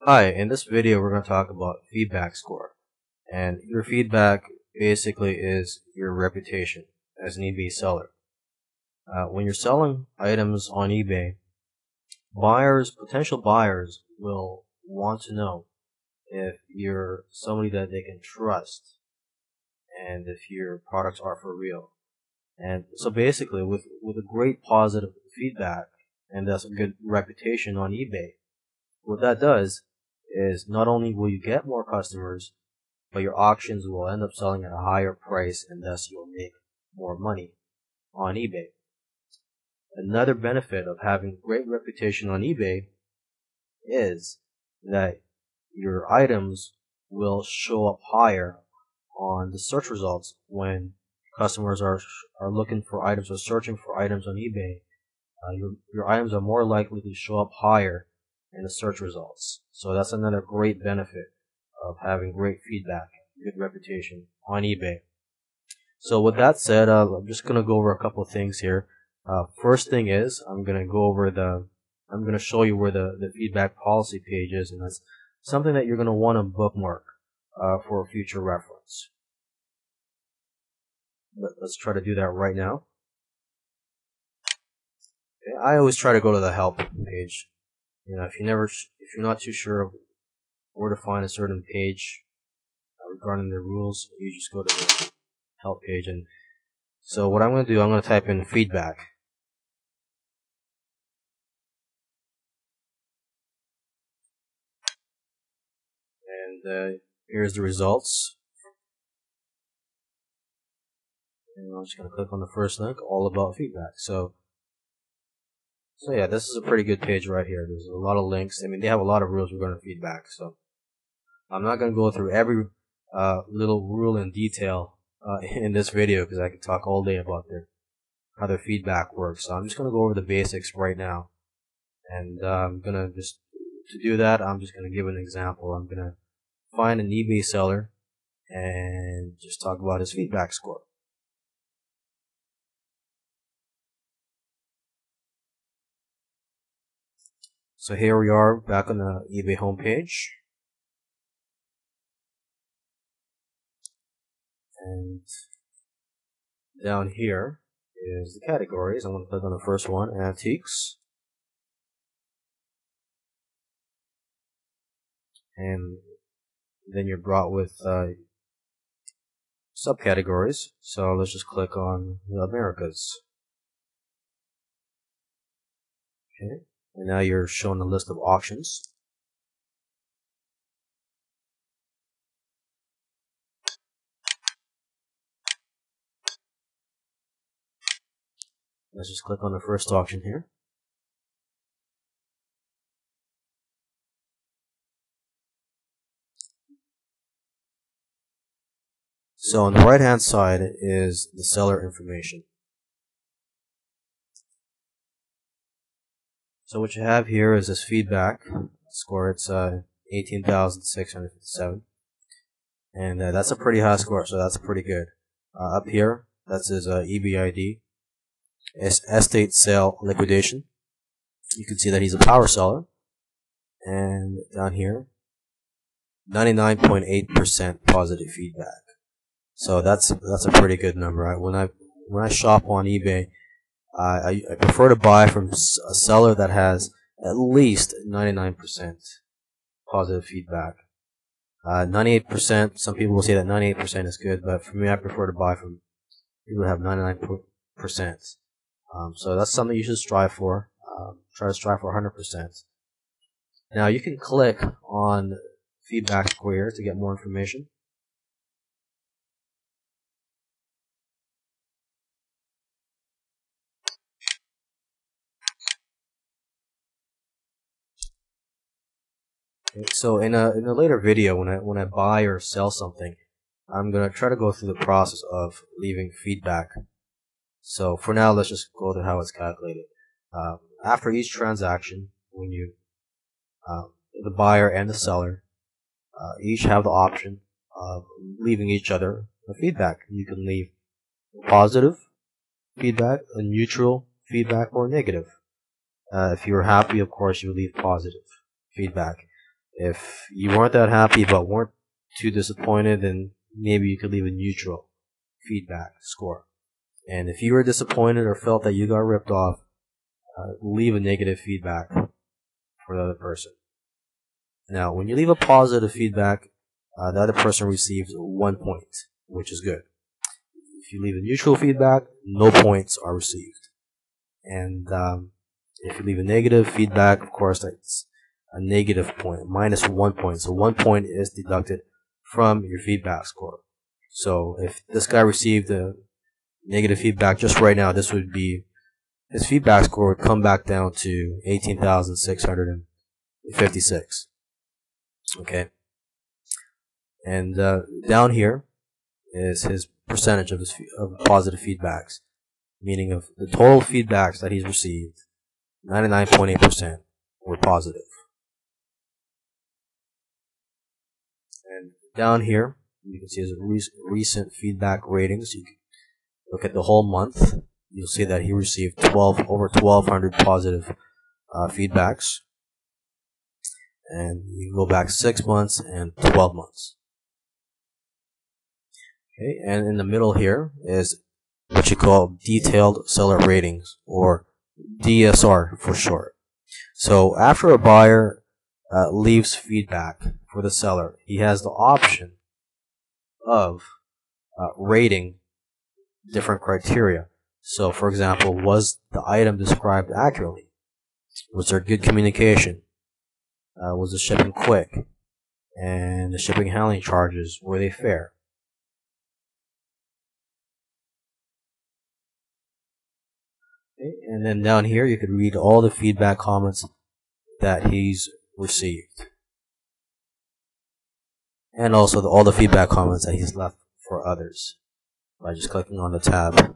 Hi, in this video we're going to talk about feedback score. And your feedback basically is your reputation as an eBay seller. When you're selling items on eBay, potential buyers will want to know if you're somebody that they can trust and if your products are for real. And so basically with a great positive feedback and thus a good reputation on eBay, what that does is not only will you get more customers, but your auctions will end up selling at a higher price and thus you'll make more money on eBay. Another benefit of having great reputation on eBay is that your items will show up higher on the search results when customers are looking for items or searching for items on eBay. Your items are more likely to show up higher in the search results. So that's another great benefit of having great feedback, good reputation on eBay. So with that said, I'm just going to go over a couple of things here. First thing is, I'm going to show you where the feedback policy page is, and that's something that you're going to want to bookmark for future reference. Let's try to do that right now. Okay, I always try to go to the help page. You know, if you're not too sure where to find a certain page regarding the rules, you just go to the help page. And so what I'm going to do, I'm going to type in feedback. And here's the results. And I'm just going to click on the first link, all about feedback. So yeah, this is a pretty good page right here. There's a lot of links. I mean, they have a lot of rules regarding feedback. So I'm not going to go through every little rule in detail in this video because I could talk all day about how their feedback works. So I'm just going to go over the basics right now. And I'm going to to do that, I'm just going to give an example. I'm going to find an eBay seller and just talk about his feedback score. So here we are back on the eBay homepage. And down here is the categories. I'm going to click on the first one, antiques. And then you're brought with subcategories. So let's just click on the Americas. Okay. And now you're shown a list of auctions. Let's just click on the first auction here. So on the right hand side is the seller information. So what you have here is this feedback score. It's 18,657, and that's a pretty high score, so that's pretty good. Up here, that's his EBID, estate sale liquidation. You can see that he's a power seller, and down here, 99.8% positive feedback. So that's a pretty good number. Right? When I shop on eBay, I prefer to buy from a seller that has at least 99% positive feedback. 98%, some people will say that 98% is good, but for me, I prefer to buy from people that have 99%. So that's something you should strive for. Try to strive for 100%. Now you can click on feedback square to get more information. So in a later video, when I buy or sell something, I'm gonna try to go through the process of leaving feedback. So for now, let's just go through how it's calculated. After each transaction, when the buyer and the seller each have the option of leaving each other a feedback. You can leave positive feedback, a neutral feedback, or negative. If you're happy, of course, you leave positive feedback. If you weren't that happy but weren't too disappointed, then maybe you could leave a neutral feedback score. And if you were disappointed or felt that you got ripped off, leave a negative feedback for the other person. Now, when you leave a positive feedback, the other person receives 1 point, which is good. If you leave a neutral feedback, no points are received. And if you leave a negative feedback, of course, that's a negative point, minus 1 point. So 1 point is deducted from your feedback score. So if this guy received a negative feedback just right now, this would be, his feedback score would come back down to 18,656. Okay. And down here is his percentage of positive feedbacks, meaning of the total feedbacks that he's received, 99.8% were positive. And down here, you can see his recent feedback ratings. You can look at the whole month. You'll see that he received over 1,200 positive feedbacks. And you can go back 6 months and 12 months. Okay, and in the middle here is what you call detailed seller ratings, or DSR for short. So after a buyer leaves feedback for the seller, he has the option of rating different criteria. So, for example, was the item described accurately? Was there good communication? Was the shipping quick? And the shipping handling charges, were they fair? Okay, and then down here you could read all the feedback comments that he's received. And also all the feedback comments that he's left for others by just clicking on the tab.